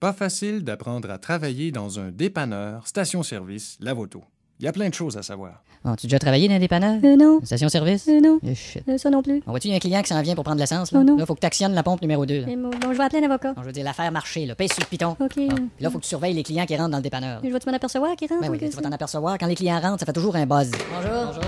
Pas facile d'apprendre à travailler dans un dépanneur, station-service, lave-auto. Il y a plein de choses à savoir. Bon, tu as déjà travaillé dans un dépanneur? Non. Station-service? Non. Shit. Ça non plus. On voit-tu, il y a un client qui s'en vient pour prendre l'essence, là? Oh non. Là, faut que tu actionnes la pompe numéro 2, là. Bon, je vais appeler un avocat. Non, je veux dire, l'affaire marché, là. Pèse sur le piton. OK. Bon. Puis là, faut que tu surveilles les clients qui rentrent dans le dépanneur. Je vais-tu m'en apercevoir qui rentre? Ben oui, ou tu que vas t'en apercevoir. Quand les clients rentrent, ça fait toujours un buzz. Bonjour. Bonjour.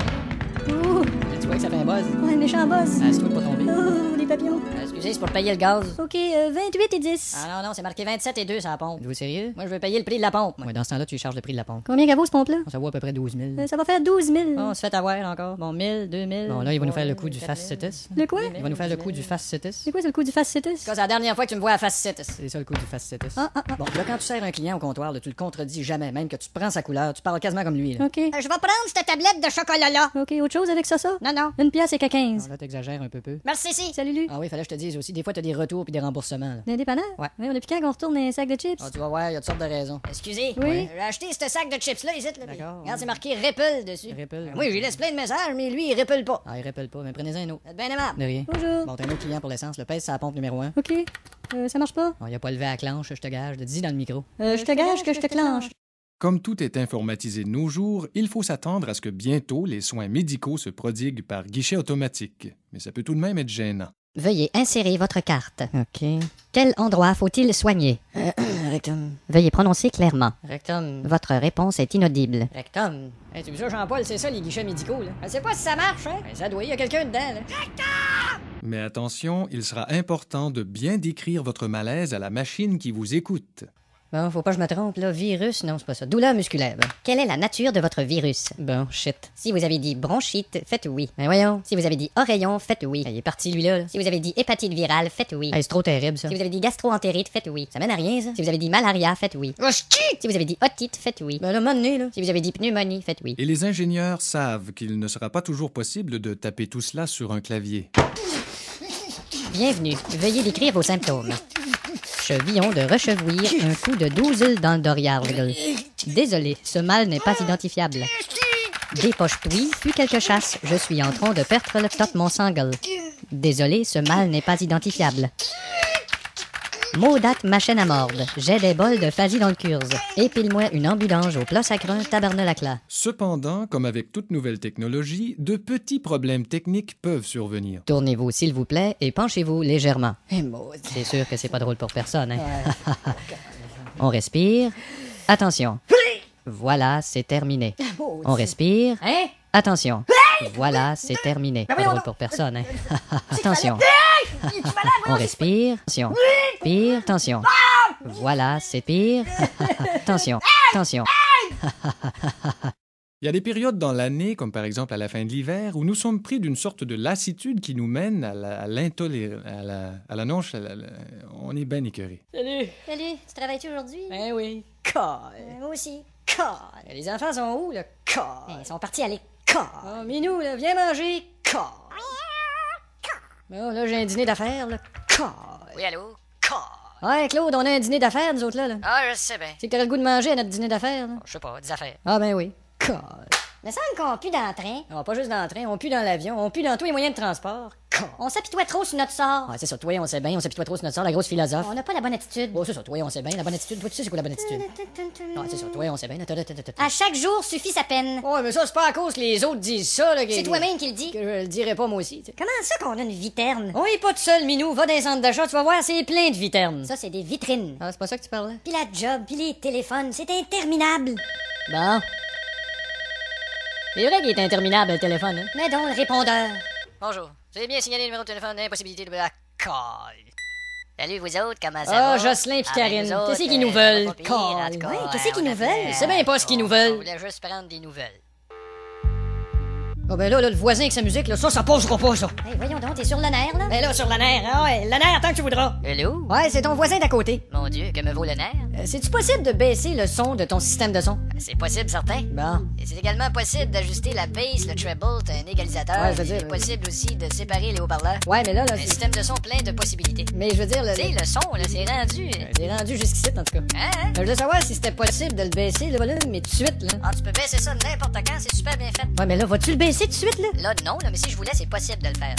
Oh, Tu vois que ça fait un buzz? ouais, méchant boss. Ah, c'est toi de pas tomber. Oh, les papillons. Excusez, c'est pour payer le gaz. OK, 28 et 10. Ah non, c'est marqué 27 et 2 sur la pompe. Êtes-vous sérieux? Moi, je veux payer le prix de la pompe. Ouais, dans ce temps-là, tu charges le prix de la pompe. Combien qu'elle vaut, ce pompe-là? Ça vaut à peu près 12 000. Ça va faire 12 000. Bon, on se fait avoir encore. Bon, 1000, 2000. Bon, là, il va nous faire le coup du Fast Citis. Le quoi? Il va nous faire le coup du Fast Citis. C'est quoi, c'est le coup du Fast Citis? C'est la dernière fois que tu me vois à Fast Citis. C'est ça le coup du Fast Citis. Ah. Bon, là, quand tu sers un client au comptoir, là, tu le contredis jamais, même que tu prends sa couleur, tu parles quasiment comme lui. Là. OK. Je vais prendre cette tablette de chocolat-là. OK, autre chose avec ça? Non, non. Une pièce et qu'à 15. Bon, là, t'exagères un peu. Merci, si. Salut, Lu. Ah oui, fallait que je te dise aussi. Des fois, t'as des retours puis des remboursements. Là. D'un dépanneur? Ouais. On depuis quand qu'on retourne dans les sacs de chips? Ah, tu vas voir, il y a toutes sortes de raisons. Excusez. Oui? J'ai acheté ce sac de chips-là, ici. Là. D'accord. Regarde, c'est marqué Ripple dessus. Ripple. Oui, j'y laisse plein de messages, mais lui, il ripple pas. Ah, il rappelle pas, mais prenez-en un autre. Vous êtes bien aimable. De rien. Bonjour. Bon, t'as un autre client pour l'essence. Le pèse, c'est la pompe numéro 1. OK. Ça marche pas? Bon, il a pas levé à la clenche, je te gage. Dis dans le micro. Je te gage que je te clenche. Comme tout est informatisé de nos jours, il faut s'attendre à ce que bientôt les soins médicaux se prodiguent par guichet automatique. Mais ça peut tout de même être gênant. Veuillez insérer votre carte. OK. Quel endroit faut-il soigner? Rectum. Veuillez prononcer clairement. Rectum. Votre réponse est inaudible. Rectum. Hey, tu vu ça, Jean-Paul? C'est ça, les guichets médicaux, là. Je sais pas si ça marche, hein? Ben, ça doit, il y a quelqu'un dedans, là. Mais attention, il sera important de bien décrire votre malaise à la machine qui vous écoute. Bon, faut pas que je me trompe, là. Virus, non, c'est pas ça. Douleur musculaire. Bon, Quelle est la nature de votre virus? bon shit. Si vous avez dit bronchite, faites oui. Ben voyons. Si vous avez dit oreillon, faites oui. Il est parti, lui, là. Si vous avez dit hépatite virale, faites oui. Hey, c'est trop terrible, ça. Si vous avez dit gastro-entérite, faites oui. Ça mène à rien, ça. Si vous avez dit malaria, faites oui. Hostie! Si vous avez dit otite, faites oui. Ben là, mon nez, là. Si vous avez dit pneumonie, faites oui. Et les ingénieurs savent qu'il ne sera pas toujours possible de taper tout cela sur un clavier. Bienvenue. Veuillez décrire vos symptômes. Chevillon de rechevouir, un coup de 12 dans le doriargle. Désolé, ce mal n'est pas identifiable. Dépoche-toi, puis quelques chasses. Je suis en train de perdre le top mon sangle. Désolé, ce mal n'est pas identifiable. Maudate machine à mordre. J'ai des bols de phasie dans le curse. Épile-moi une ambulange au plat sacrin tabernelacla. Cependant, comme avec toute nouvelle technologie, de petits problèmes techniques peuvent survenir. Tournez-vous, s'il vous plaît, et penchez-vous légèrement. Eh, maudit. C'est sûr que c'est pas drôle pour personne, hein? On respire. Attention. Voilà, c'est terminé. On respire. Hein? Attention. Voilà, c'est terminé. Pas drôle pour personne, hein? Attention. On respire. Attention. Pire. Attention. Voilà, c'est pire. Attention. Attention. Il y a des périodes dans l'année, comme par exemple à la fin de l'hiver, où nous sommes pris d'une sorte de lassitude qui nous mène à l'intolérance, à la on est bien écœuré. Salut. Salut, tu travailles-tu aujourd'hui? Ben oui. Car. Moi aussi. Les enfants sont où, là? Car. Ils sont partis à l'école. Oh, Minou, là, viens manger. Car. Bon, là, j'ai un dîner d'affaires, là. Car. Oui, allô? Ouais, Claude, on a un dîner d'affaires, nous autres, là. Ah, je sais bien. C'est que t'aurais le goût de manger à notre dîner d'affaires, là. Je sais pas, des affaires. Ah, ben oui. Car. Me semble qu'on pue dans le train. On pas juste dans le train, on pue dans l'avion, on pue dans tous les moyens de transport. Car. On s'apitoie trop sur notre sort. Ouais, c'est ça, toi, on sait bien, on s'apitoie trop sur notre sort, la grosse philosophe. On n'a pas la bonne attitude. Oh, c'est ça, toi, on sait bien, la bonne attitude. Toi, tu sais c'est quoi la bonne attitude? Ouais, c'est ça, toi, on sait bien. À chaque jour suffit sa peine. Ouais, mais ça, c'est pas à cause que les autres disent ça, là. C'est toi-même qui le dis. Que je le dirais pas, moi aussi, tu sais. Comment ça qu'on a une viterne? On est pas tout seul, Minou. Va dans les centres d'achat, tu vas voir, c'est plein de viternes. Ça, c'est des vitrines. Ah, c'est pas ça que tu parlais? Puis la job, puis les téléphones, c'est interminable. Bon. C'est vrai qu'il est interminable, le téléphone, hein? Mets donc le répondeur. Bonjour. Vous avez bien signalé le numéro de téléphone d'impossibilité de la call. Salut, vous autres, comment ça Ah, va? Jocelyn pis Karine, ben, nous autres, qu'est-ce qu'ils nous veulent? pas pire, en Call. tout cas, Ouais, qu'est-ce qu'ils nous veulent? C'est bien pas ce qu'ils nous On veulent. voulait juste prendre des nouvelles. Oh, ben là, le voisin avec sa musique, là, ça passera pas, ça. Hey, voyons donc, t'es sur le nerf, là? Ben là, sur la nerf, ah ouais, la nerf tant que tu voudras. Hello? Ouais, c'est ton voisin d'à côté. Mon Dieu, que me vaut le nerf? C'est-tu possible de baisser le son de ton système de son? C'est possible, certain. Bon. Et c'est également possible d'ajuster la bass, le treble, un égalisateur. Ouais, je veux dire, C'est possible aussi de séparer les haut-parleurs. Ouais, mais là, Un système de son plein de possibilités. mais je veux dire, Tu sais, le son, là, c'est rendu. c'est rendu jusqu'ici, en tout cas. Hein? Je voulais savoir si c'était possible de le baisser, le volume, mais tout de suite, là. Ah, tu peux baisser ça n'importe quand, c'est super bien fait. Ouais, mais là, vas-tu le baisser tout de suite, là? Là, non, là, mais si je voulais, c'est possible de le faire.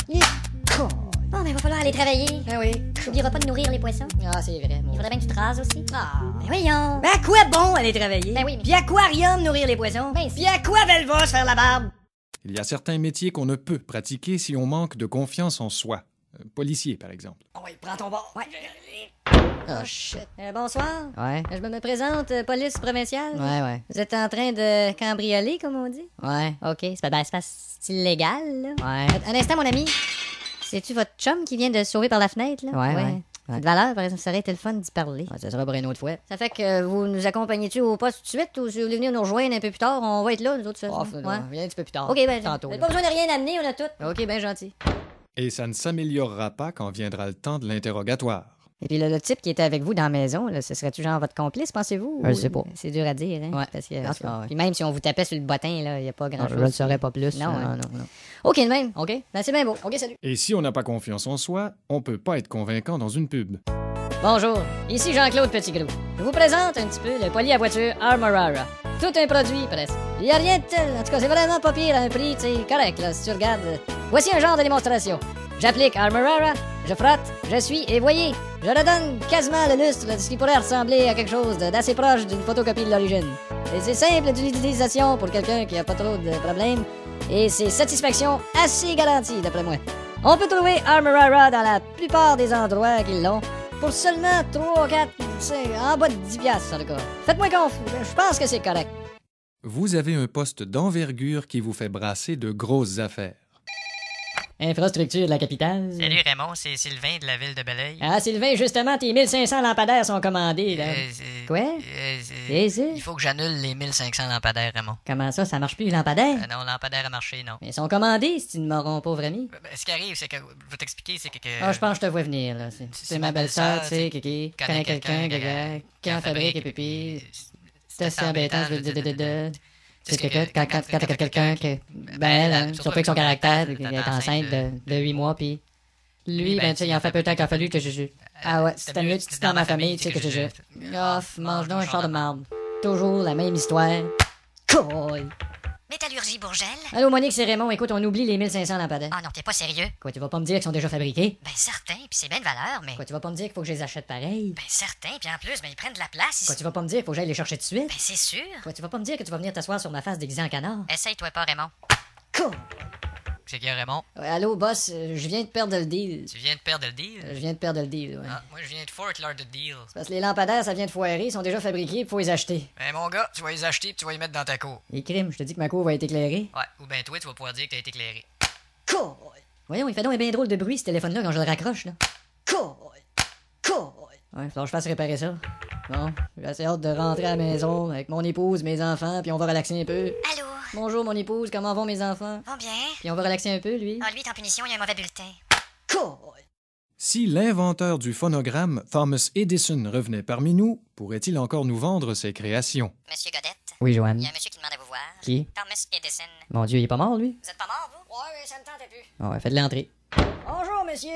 Cool. Bon, ben, il va falloir aller travailler. Ben oui. T'oublieras pas de nourrir les poissons. Ah, c'est vrai, moi. Il faudrait bien que tu te rases aussi. Ah. Ben voyons. Ben, à quoi bon aller travailler? Ben oui, mais- Puis aquarium nourrir les poissons? Ben, Puis à quoi Velva se faire la barbe? Il y a certains métiers qu'on ne peut pratiquer si on manque de confiance en soi. Policier, par exemple. Oh, oui, prends ton bord. Ouais. Oh, shit. Bonsoir. Ouais. Je me présente, police provinciale. Ouais. Vous êtes en train de cambrioler, comme on dit? Ouais. OK. C'est illégal, là. Ouais. Un instant, mon ami. C'est-tu votre chum qui vient de se sauver par la fenêtre, là? Ouais. C'est de valeur, par exemple, ça aurait été le fun d'y parler. Ouais, ça sera pour une autre fois. Ça fait que vous nous accompagnez-tu au poste tout de suite ou si vous voulez venir nous rejoindre un peu plus tard, on va être là, nous autres. Oh, ouais. viens un petit peu plus tard. OK, ben, tantôt. vous n'avez là. pas besoin de rien amener, on a tout. OK, ben gentil. Et ça ne s'améliorera pas quand viendra le temps de l'interrogatoire. Et puis le type qui était avec vous dans la maison, là, ce serait-tu genre votre complice, pensez-vous? Je sais pas. C'est dur à dire, hein? Ouais. Parce que, En tout cas, Puis même si on vous tapait sur le bottin, il n'y a pas grand-chose. je le saurais pas plus. Non, hein. non. OK, de même. OK? Ben, c'est bien beau. OK, salut. Et si on n'a pas confiance en soi, on peut pas être convaincant dans une pub. Bonjour, ici Jean-Claude Petitgrou. Je vous présente un petit peu le poly à voiture Armorara. Tout un produit, presque. Il n'y a rien de tel. En tout cas, c'est vraiment pas pire à un prix, tu sais, correct, là, si tu regardes. Voici un genre de démonstration. J'applique Armorara, je frotte, je suis, et voyez, je redonne quasiment le lustre de ce qui pourrait ressembler à quelque chose d'assez proche d'une photocopie de l'origine. Et c'est simple d'utilisation pour quelqu'un qui a pas trop de problèmes, et c'est satisfaction assez garantie, d'après moi. On peut trouver Armorara dans la plupart des endroits qui l'ont, pour seulement 3, 4, 5, en bas de 10 piastres, en tout cas. Faites-moi confiance, je pense que c'est correct. Vous avez un poste d'envergure qui vous fait brasser de grosses affaires. Infrastructure de la capitale. Salut Raymond, c'est Sylvain de la ville de Belleuil. Ah, Sylvain, justement, tes 1500 lampadaires sont commandés, là. Quoi? C'est ça? Il faut que j'annule les 1500 lampadaires, Raymond. Comment ça marche plus, les lampadaires? Non, lampadaire a marché, non. Mais ils sont commandés, si tu ne m'auras pauvre ami. Ce qui arrive, c'est que, je vais t'expliquer, c'est que... Ah, je pense que je te vois venir, là. C'est ma belle-sœur, tu sais, qui connaît quelqu'un, qui en fabrique et pipi. C'est assez embêtant, c'est que quand t'as quelqu'un qui est belle, surtout avec son caractère, qui est enceinte de 8 mois, puis lui, ben, tu sais, il en fait peu de temps qu'il a fallu que je... Ah ouais, c'était mieux que tu dans ma famille, tu sais, que je... Off, mange donc un char de marde. Toujours la même histoire. Cool. Métallurgie Bourgel? Allô, Monique, c'est Raymond. Écoute, on oublie les 1500 lampadaires. Ah non, t'es pas sérieux? Quoi, tu vas pas me dire qu'ils sont déjà fabriqués? Ben certain, puis c'est bien de valeur, mais... Quoi, tu vas pas me dire qu'il faut que je les achète pareil? Ben certain, puis en plus, ben ils prennent de la place Quoi, ici. tu vas pas me dire qu'il faut que j'aille les chercher tout de suite? Ben c'est sûr. Quoi, tu vas pas me dire que tu vas venir t'asseoir sur ma face déguisée en canard? Essaye-toi pas, Raymond. Cool. C'est qui, Raymond? Allô, boss, je viens de perdre le deal. Tu viens de perdre le deal? Je viens de perdre le deal, ouais. Ah, moi, je viens de Fort Lord the deal. C'est parce que les lampadaires, ça vient de foirer, ils sont déjà fabriqués, il faut les acheter. Ben, mon gars, tu vas les acheter, puis tu vas les mettre dans ta cour. Et crime, je te dis que ma cour va être éclairée. Ouais, ou ben toi, tu vas pouvoir dire que t'as été éclairé. Cool. Voyons, il fait donc un bien drôle de bruit, ce téléphone-là, quand je le raccroche, là. Cool. Ouais, il faut que je fasse réparer ça. Bon, j'ai assez hâte de rentrer à la maison avec mon épouse, mes enfants, puis on va relaxer un peu. Allô? Bonjour, mon épouse, comment vont mes enfants? Vont bien? Puis on va relaxer un peu, lui. Ah, lui est en punition, il y a un mauvais bulletin. Cool. Si l'inventeur du phonogramme, Thomas Edison, revenait parmi nous, pourrait-il encore nous vendre ses créations? Monsieur Godette, Oui, il Joanne. y a un monsieur qui demande à vous voir. Qui? Thomas Edison. Mon Dieu, il est pas mort, lui? Vous êtes pas mort, vous? Ouais, ça me tentait plus. Ah ouais, faites l'entrée. Bonjour, monsieur.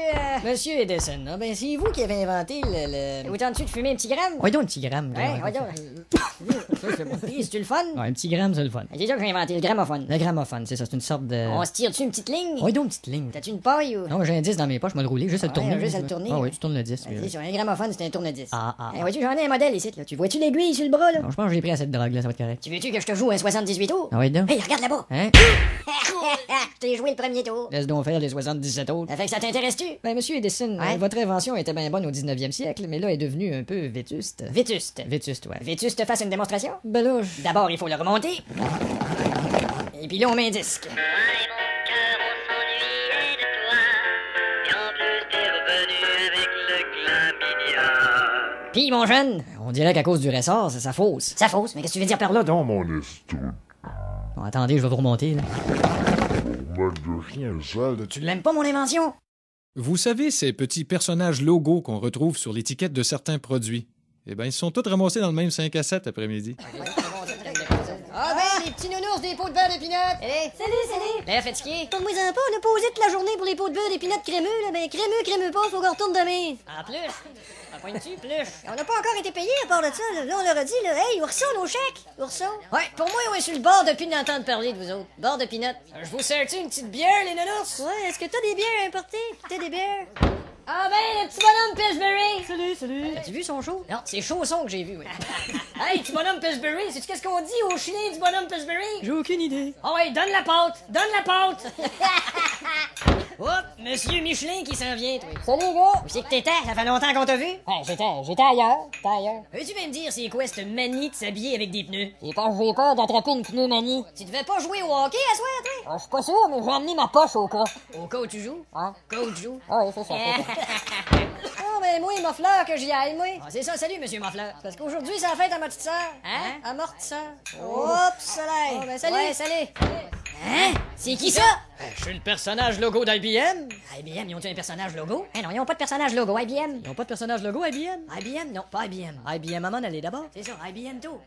Monsieur Edison. Ah, ben, c'est vous qui avez inventé le... Vous tentez de fumer un petit gramme? Ouais, donc un petit gramme. Ouais, ouais. donc. C'est-tu le fun? Ouais, un petit gramme, c'est le fun. C'est ça que j'ai inventé, le gramophone. Le gramophone, c'est ça, c'est une sorte de... On se tire-tu une petite ligne? Ouais, donc une petite ligne. T'as-tu une paille ou... Non, j'ai un 10 dans mes poches, je vais le rouler, juste à le Ouais, tourner. juste à le tourner, Ah ouais. oui, tu tournes le 10. Vas-y, sur un gramophone, c'est un tourne-disque. Ah. Vois-tu, j'en ai un modèle ici, là. Tu vois-tu l'aiguille sur le bras, là? Non, je pense que j'ai pris assez de drogue, là, ça va être correct. Tu veux-tu que je te joue un 78 tours? Ah ouais, donc. Hey, regarde là-bas! Hein? Je t'ai joué le premier tour. Laisse donc faire les 77 autres. Ça fait que ça t'intéresse-tu? Ben, monsieur Edison, Ouais? votre invention était bien bonne au 19e siècle, mais là, elle est devenue un peu vétuste. Vétuste. Vétuste, ouais. Veux-tu te fasse une démonstration? Ben là, D'abord, il faut le remonter. Et puis là, on met un disque. Puis, mon jeune, on dirait qu'à cause du ressort, ça fausse. ça fausse. Mais qu'est-ce que tu veux dire par là? Dans mon estoute, Bon, attendez, je vais vous remonter, là. mode de chien sale, Tu l'aimes pas, mon invention? Vous savez, ces petits personnages logos qu'on retrouve sur l'étiquette de certains produits? Eh bien, ils sont tous ramassés dans le même 5 à 7 après-midi. Ah ben, les petits nounours des pots de beurre de pinot. Salut. L'air fatigué. Parle-moi-en pas, on a posé toute la journée pour les pots de beurre d'épinards crémeux, là. Ben, crémeux pas, faut qu'on retourne demain. En plus. En pointe-tu, plus. On n'a pas encore été payé à part de ça, là. Là, on leur a dit, là, hey, ourson, nos chèques. Ourson. Ouais, pour moi, on est sur le bord depuis d'entendre parler de vous autres. Bord de pinot. Je vous sers-tu une petite bière, les nounours? Ouais, est-ce que t'as des bières importées? T'as des bières? Ah ben, le petit bonhomme Pillsbury! Salut. As-tu vu son show? Non, c'est Chausson que j'ai vu, oui. Hey, petit bonhomme Pillsbury, sais-tu qu'est-ce qu'on dit au chien du bonhomme Pillsbury? J'ai aucune idée. Ah ouais, donne la pâte! Hop, monsieur Michelin qui s'en vient, toi. Salut, les gars. Où c'est que t'étais? Ça fait longtemps qu'on t'a vu? Ouais, j'étais ailleurs. Veux-tu bien me dire c'est quoi cette manie de s'habiller avec des pneus? J'ai peur d'attraper une pneumonie. Tu devais pas jouer au hockey à soir, toi? Je suis pas sûr, mais j'ai amené ma poche au cas. Au cas où tu joues? Hein? Coach joue. Ah oui, c'est ça. Ah, ben moi, il m'a fleur que j'y aille, moi. Ah, c'est ça, salut, monsieur Mafleur. Parce qu'aujourd'hui, c'est la fête à ma petite sœur. Hein? Amortisseur. Hop, soleil. Oh, ben, salut. Ouais, salut. Hein? C'est qui ça? Je suis le personnage logo d'IBM. IBM, ils ont-tu un personnage logo? Eh non, ils ont pas de personnage logo, IBM. Ils ont pas de personnage logo, IBM? IBM? Non, pas IBM. IBM, maman, elle est d'abord. C'est ça, IBM tout.